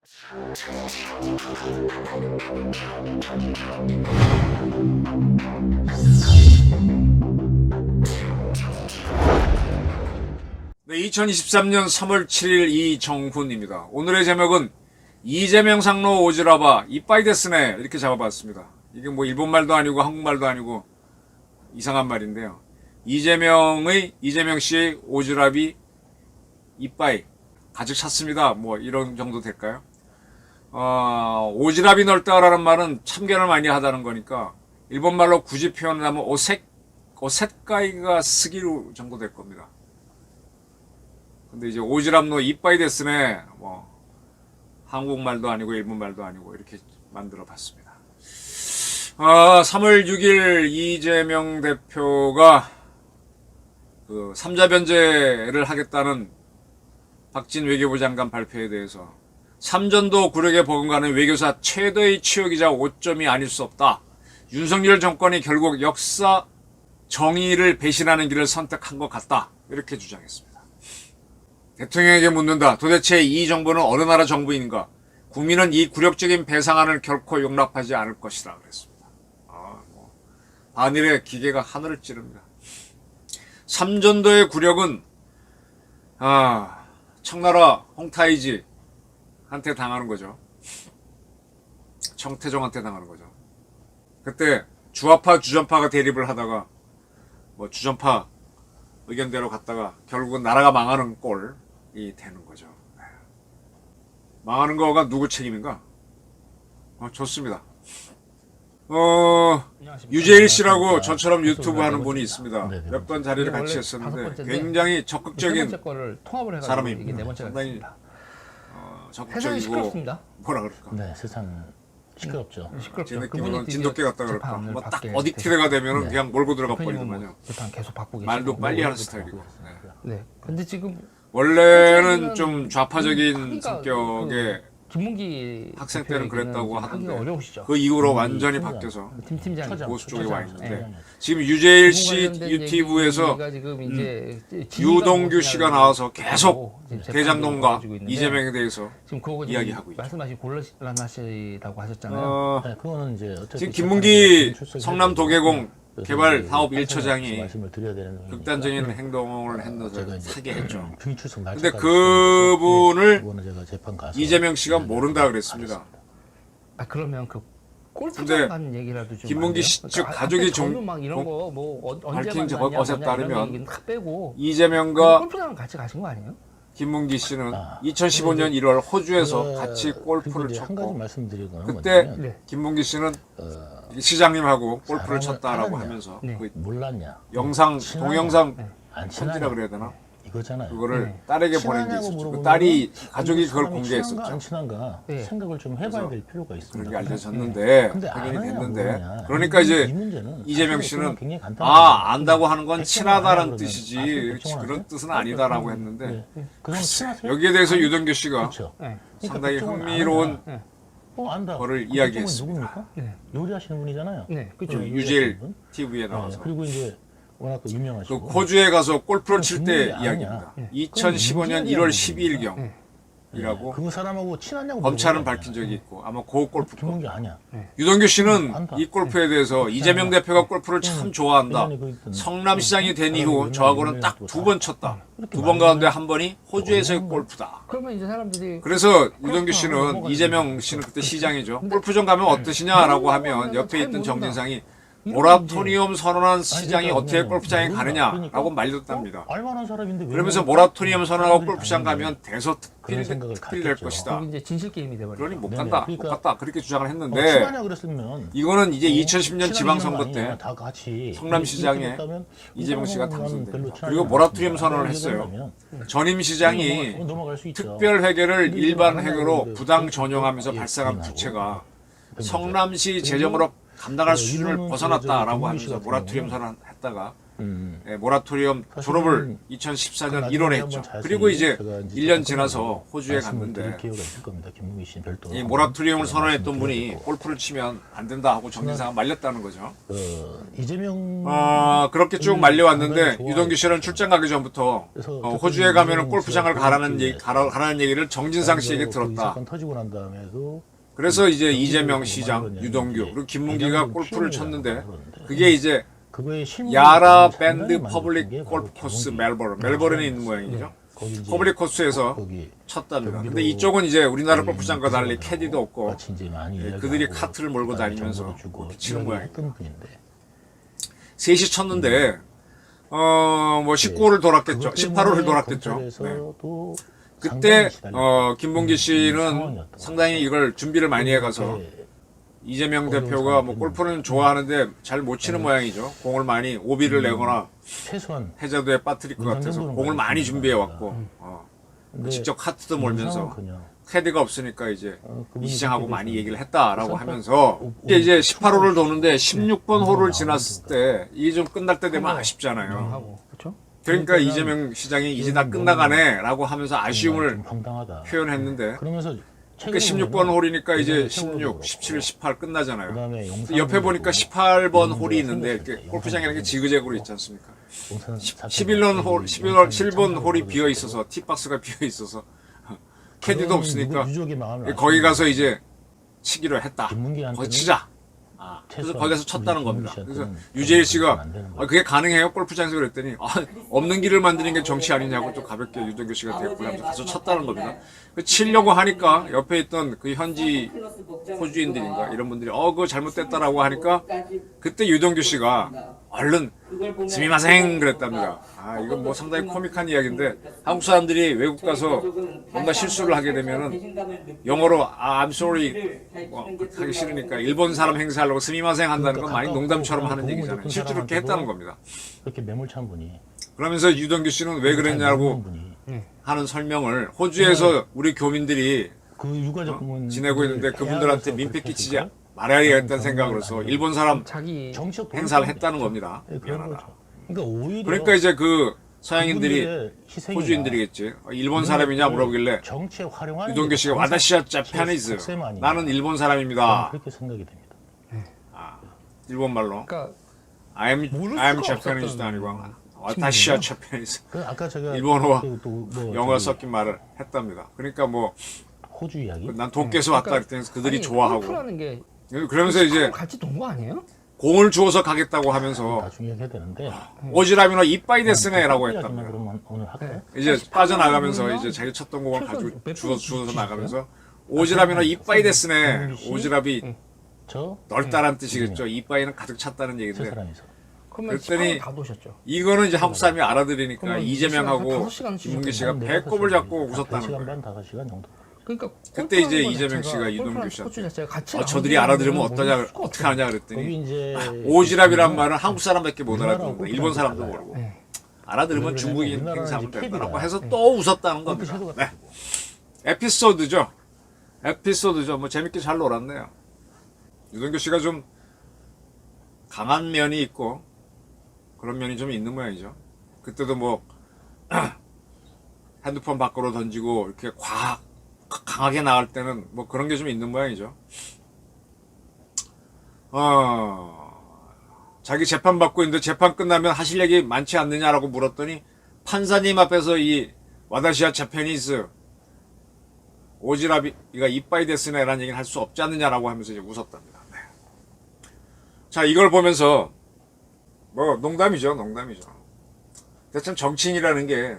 네, 2023년 3월 7일 이정훈입니다. 오늘의 제목은 이재명 상로 오지라바 이빠이 데스네 이렇게 잡아봤습니다. 이게 뭐 일본말도 아니고 한국말도 아니고 이상한 말인데요. 이재명 씨의 오지랖이 이빠이 가득 찼습니다. 뭐 이런 정도 될까요? 오지랖이 넓다라는 말은 참견을 많이 하다는 거니까 일본말로 굳이 표현하면 오셋가이가 스기루 정도 될 겁니다. 근데 이제 오지랖노 이빠이 데스네 뭐 한국말도 아니고 일본말도 아니고 이렇게 만들어 봤습니다. 3월 6일 이재명 대표가 그 3자 변제를 하겠다는 박진 외교부 장관 발표에 대해서 삼전도 굴욕에 버금가는 외교사 최대의 치욕이자 오점이 아닐 수 없다. 윤석열 정권이 결국 역사 정의를 배신하는 길을 선택한 것 같다. 이렇게 주장했습니다. 대통령에게 묻는다. 도대체 이 정부는 어느 나라 정부인가? 국민은 이 굴욕적인 배상안을 결코 용납하지 않을 것이다. 그랬습니다. 반일의 기계가 하늘을 찌릅니다. 삼전도의 굴욕은 청나라 홍타이지한테 당하는 거죠. 청태종한테 당하는 거죠. 그때 주화파 주전파가 대립을 하다가 뭐 주전파 의견대로 갔다가 결국은 나라가 망하는 꼴이 되는 거죠. 망하는 거가 누구 책임인가? 좋습니다. 유재일 씨라고 저처럼 유튜브 하는 분이 있습니다. 몇 번 자리를 같이 했었는데 굉장히 적극적인 사람입니다. 상당히 적극적이고 뭐라 그럴까? 네, 세상 시끄럽죠. 제 느낌으로는 진돗개 같다 그럴까? 뭐 딱 어딕티드가 되면은 그냥 몰고 들어가 버리더만요. 말도 빨리 하는 스타일이고. 네. 근데 지금 원래는 좀 좌파적인 성격의 김문기 학생 때는 그랬다고 하던데 어려우시죠. 그 이후로 완전히 바뀌어서 팀 팀장 보수 쪽에 와 있는데 지금 유재일 씨 유튜브에서 유동규 씨가 나와서 계속 대장동과 이재명에 대해서 이야기하고 있죠. 말씀하신 곤란하시다고 하셨잖아요. 네, 그거는 이제 지금 김문기 성남 도계공 개발 사업 1처장이 말씀을 드려야 되는 극단적인 행동을 했는데 사게 했죠. 중위출석 근데 그분을 제가 재판 가서 이재명 씨가 모른다 그랬습니다. 그러면 그 골프장 간 얘기라도 좀 김문기 씨 측 가족이 막 이런 거 뭐 언제 밝힌 만났냐 것에 뭐냐 이런 따르면 얘기는 다 빼고 이재명과 골프장을 같이 가신 거 아니에요? 김문기 씨는 2015년 1월 호주에서 같이 골프를 한 가지 쳤고 말씀드리거나 그때 김문기 씨는 시장님하고 골프를 쳤다라고 하면서 그 몰랐냐 영상 동영상 안 편지라 그래야 되나? 이거잖아요. 그거를 딸에게 보낸 게 있었죠. 그 물어보면 딸이 가족이 그걸 사람이 공개했었죠. 친한가 안 친한가 생각을 좀 해봐야 될 필요가 있습니다. 그런 게 알려졌는데 근데 확인이 아느냐, 됐는데 모르냐. 그러니까 이제 이 문제는 이재명 사실 씨는 굉장히 간단합니다. 안다고 하는 건 친하다라는 그러면 뜻이지 아시겠죠? 그런 뜻은 아니다라고 했는데 그건 친하세요? 여기에 대해서 유동규 씨가 그렇죠. 상당히 그쪽은 흥미로운 안다. 거를 그쪽은 이야기했습니다. 누굽니까? 요리하시는 분이잖아요. 네, 그렇죠. 유재일 TV에 나와서 그리고 이제 워낙 또 그 유명하시고 호주에 가서 골프를 칠 때 아니냐. 이야기입니다. 네. 2015년 1월 12일경이라고 그 사람하고 친하냐고 검찰은 물어보잖아요. 밝힌 적이 있고 아마 그 골프 김문기 아니야. 유동규 씨는 안다. 이 골프에 대해서 이재명 대표가 골프를 참 좋아한다. 성남시장이 된 이후 저하고는 딱 2번 쳤다. 2번 가운데 한 번이 호주에서의 골프다. 그러면 이제 사람들이 그래서 유동규 씨는 이재명 씨는 그때 시장이죠. 골프장 가면 어떠시냐라고 하면 옆에 있던 정진상이 모라토리엄 선언한 시장이 어떻게 골프장에 가느냐라고 말렸답니다. 알만한 사람인데 왜 그러면서 모르냐? 모라토리엄 선언하고 골프장 가면 대서특필 생각을 낼 갖겠죠. 것이다. 이제 진실 게임이 돼버려. 그러니 못 네네. 간다, 못 그러니까 갔다 그렇게 주장을 했는데 친하냐 그랬으면 이거는 이제 2010년 친하냐 지방선거 아니냐, 때 다 같이 성남시장에 이렇게 됐다면 이재명 씨가 이 사람하고는 별로 당선됩니다. 친하지 그리고 모라토리엄 않습니다. 선언을 이렇게 했어요. 된다면 전임 시장이 넘어갈 수 있죠. 특별 회계를 근데 일반 이제 회계로 만약에 부당 그 전용하면서 예, 발생한 부인하고 부채가 그런 성남시 재정으로 감당할 수준을 이거는 벗어났다라고 김문기 하면서 씨 같은 모라토리엄 경우는 선언했다가 예, 모라토리엄 사실은 졸업을 그 2014년 나중에 1월에 한번 했죠. 자세히 그리고 이제 제가 1년 지나서 호주에 말씀을 갔는데 드릴 기회가 있을 겁니다. 김문기 씨는 별도로 이 한번 모라토리엄을 제가 선언했던 말씀을 분이 드려야 되고. 골프를 치면 안 된다 하고 정진상을 말렸다는 거죠. 이재명 그렇게 쭉 말려왔는데 장관이 유동규 씨는 좋아했죠. 출장 가기 전부터 그래서 호주에 가면은 이재명 골프장을 씨가 가라는 그런 가라는 얘기를 정진상 씨에게 그 들었다. 사건 터지고 난 다음에도 그래서 이제 정치적으로 이재명 뭐 시장, 말하는 유동규, 얘기인지 그리고 김문기가 대장동 골프를 키움이라고 쳤는데 그러는데 그게 이제 그거의 실무를 야라 상당히 밴드 많이 퍼블릭 준 게 골프 바로 코스 경기. 멜버른에 있는 모양이죠. 거기 이제 퍼블릭 코스에서 거기 쳤답니다. 경기도 근데 이쪽은 이제 우리나라 거기 골프장과 달리 있는 캐디도 없고 마치 이제 많이 예, 이야기하고 그들이 카트를 몰고 그다음에 다니면서 정보도 주고 골프 치는 이야기를 모양이에요. 했던 분인데 셋이 쳤는데 뭐 19홀을 돌았겠죠. 그것 18홀을 때문에 돌았겠죠. 네. 검찰에서도 그때 상당히 시달렸던 김문기 씨는 상황이었던 상당히 이걸 준비를 많이 해가서 그렇게 이재명 어려운 대표가 뭐 상황들은 골프는 좋아하는데 잘 못 치는 모양이죠. 공을 많이 오비를 내거나 최소한 해저드에 빠뜨릴 것 같아서 정도는 공을 많이 많이 준비해 준비해 왔고 근데 직접 카트도 몰면서 영상은 캐디가 없으니까 이제 그분이 이시장하고 그렇게 많이 돼서 얘기를 했다라고 그 하면서 오- 이게 이제 오- 18홀을 도는데 16번 홀을 나오는 지났을 때 이게 좀 끝날 때 되면 아쉽잖아요. 하고 그렇죠? 그러니까 그러니까 이재명 시장이 이제 다 너무 끝나가네라고 하면서 좀 아쉬움을 황당하다. 표현했는데 그러면서 그 16번 홀이니까 이제 16, 17, 18 끝나잖아요. 그다음에 영상 옆에 보니까 18번 홀이 문제가 있는데 이렇게 생겼을 때, 골프장이라는 게 영상 지그재그로 있지 않습니까? 11번 11번 홀이 비어 있어서 티박스가 비어 있어서 캐디도 없으니까 거기 가서 이제 치기로 했다. 거기 치자. 그래서 거기 가서 쳤다는 겁니다. 그래서 유재일 씨가 그게 가능해요? 골프장에서 그랬더니 없는 길을 만드는 게 정치 아니냐고 또 가볍게 유동규 씨가 대꾸를 하면서 가서 쳤다는 겁니다. 치려고 하니까 옆에 있던 그 현지 호주인들인가 이런 분들이 그거 잘못됐다라고 하니까 그때 유동규 씨가 얼른 스미마생 그랬답니다. 이건 뭐 상당히 코믹한 이야기인데 한국 사람들이 외국 가서 뭔가 실수를 하게 되면은 영어로 I'm sorry 하기 싫으니까 일본 사람 행세하려고 스미마생 한다는 건 많이 농담처럼 하는 얘기잖아요. 실제로 그렇게 했다는 겁니다. 그렇게 매몰찬 분이 그러면서 유동규 씨는 왜 그랬냐고 하는 설명을 호주에서 우리 교민들이 그 유가족 지내고 있는데 그분들한테 민폐 끼치지 말아야겠다는 생각으로서 일본 사람 자기 정치적 행사를 했다는 겁니다. 그런 미안하다. 거죠. 그러니까 오히려 그러니까 이제 그 서양인들이 그분들의 희생이나 호주인들이겠지. 일본 사람이냐 물어보길래 정치에 활용하는 유동규 게 씨가 항상 와다시아 자파니즈 박셈 아니냐. 나는 일본 저는 사람입니다. 그렇게 생각이 됩니다. 일본 말로 그러니까 I'm 수가 Japanese도 없었던 아니고 와다시아 자파니즈 그 아까 제가 일본어와 뭐 영어 저기 섞인 말을 했답니다. 그러니까 뭐 호주 이야기 난 도쿄에서 왔다 그랬더니 그들이 아니, 좋아하고 골프라는 게 그러면서 이제 같이 돈 거 아니에요? 공을 주워서 가겠다고 하면서 나중에 해야 되는데 오지라미노 이빠이 데스네라고 이야기만 했답니다. 그러면 오늘 할까요? 이제 빠져나가면서 이제 자기 쳤던 공을 가지고 주워서 나가면서 오지라미노 이빠이 데스네. 오지랖이 저 넓다란 뜻이겠죠. 이빠이는 가득 찼다는 세 얘기인데 사람이서 그러면 그랬더니 18을 다 도셨죠. 이거는 이제 한국 사람이 알아들으니까 그러면 이재명하고 한 5시간 김문기 씨가 한 배꼽을 잡고 웃었다는 4시간 거예요. 반 5시간 정도. 그러니까 그때 이제 골프라는 거 이재명 자체가, 씨가 유동규 골프라는 씨한테 스포츠 자체가 같이 저들이 안 알아들으면 되면 어떠냐 모를 수가 어떻게 없어요. 하냐 거기 그랬더니 이제 오지랖이란 말은 한국 사람밖에 못 알아듣는다. 우리나라하고 일본 사람도 달라요. 모르고 네. 알아들으면 왜냐면 중국인 우리나라는 행사하면 이제 된다라고 캐디라. 해서 또 웃었다는 골프 겁니다. 섀도가 네. 에피소드죠. 뭐 재밌게 잘 놀았네요. 유동규 씨가 좀 강한 면이 있고 그런 면이 좀 있는 모양이죠. 그때도 뭐 핸드폰 밖으로 던지고 이렇게 강하게 나갈 때는 뭐 그런 게 좀 있는 모양이죠. 자기 재판 받고 있는데 재판 끝나면 하실 얘기 많지 않느냐라고 물었더니 판사님 앞에서 이 와다시아 자파니즈 오지랖이가 이빠이 데스네라는 얘기를 할 수 없지 않느냐라고 하면서 이제 웃었답니다. 네. 자, 이걸 보면서 뭐 농담이죠. 근데 참 정치인이라는 게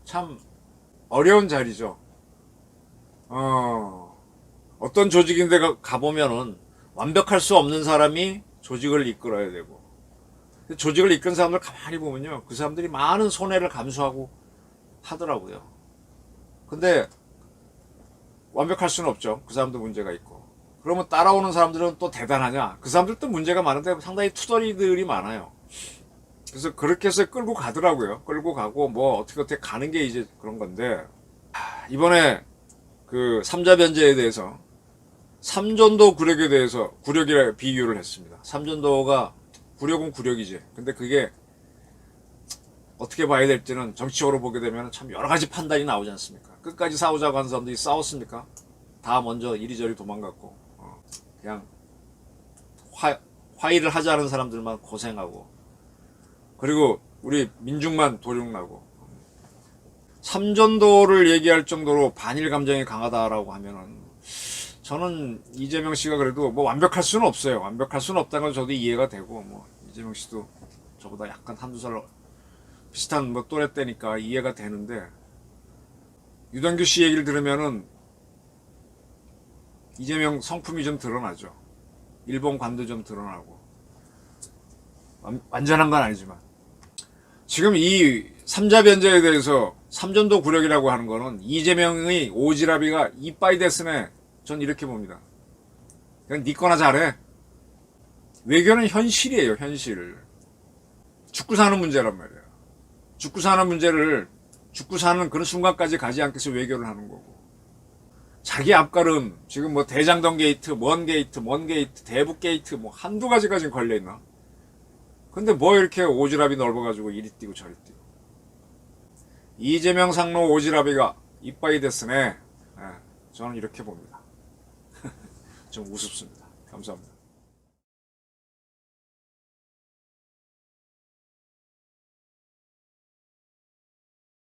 참 어려운 자리죠. 어떤 조직인데 가보면은 완벽할 수 없는 사람이 조직을 이끌어야 되고 조직을 이끈 사람들 가만히 보면요. 그 사람들이 많은 손해를 감수하고 하더라고요. 근데 완벽할 수는 없죠. 그 사람도 문제가 있고. 그러면 따라오는 사람들은 또 대단하냐? 그 사람들도 문제가 많은데 상당히 투덜이들이 많아요. 그래서 그렇게 해서 끌고 가더라고요. 끌고 가고 뭐 어떻게 가는 게 이제 그런 건데 이번에 그 삼자 변제에 대해서 삼전도 구력에 대해서 구력이라 비유를 했습니다. 삼전도가 구력은 구력이지. 근데 그게 어떻게 봐야 될지는 정치적으로 보게 되면 참 여러 가지 판단이 나오지 않습니까? 끝까지 싸우자고 하는 사람들이 싸웠습니까? 다 먼저 이리저리 도망갔고 그냥 화의를 하자는 사람들만 고생하고 그리고 우리 민중만 도륙나고 삼전도를 얘기할 정도로 반일 감정이 강하다라고 하면은 저는 이재명 씨가 그래도 뭐 완벽할 수는 없어요. 완벽할 수는 없다는 건 저도 이해가 되고 뭐 이재명 씨도 저보다 약간 한두 살 비슷한 뭐 또래 때니까 이해가 되는데 유동규 씨 얘기를 들으면은 이재명 성품이 좀 드러나죠. 일본관도 좀 드러나고 완전한 건 아니지만 지금 이 삼자변제에 대해서 삼전도 굴욕이라고 하는 거는 이재명의 오지랖이가 이빠이 됐으네. 전 이렇게 봅니다. 그냥 니 거나 잘해. 외교는 현실이에요. 현실. 죽고 사는 문제란 말이에요. 죽고 사는 문제를 죽고 사는 그런 순간까지 가지 않기 위해서 외교를 하는 거고 자기 앞가름 지금 뭐 대장동 게이트, 먼 게이트, 대북 게이트 뭐 한두 가지가 지금 걸려있나? 근데 뭐 이렇게 오지랖이 넓어가지고 이리 뛰고 저리 뛰고 이재명 상로 오지랖이가 이빠이 됐으네. 저는 이렇게 봅니다. 좀 우습습니다. 감사합니다.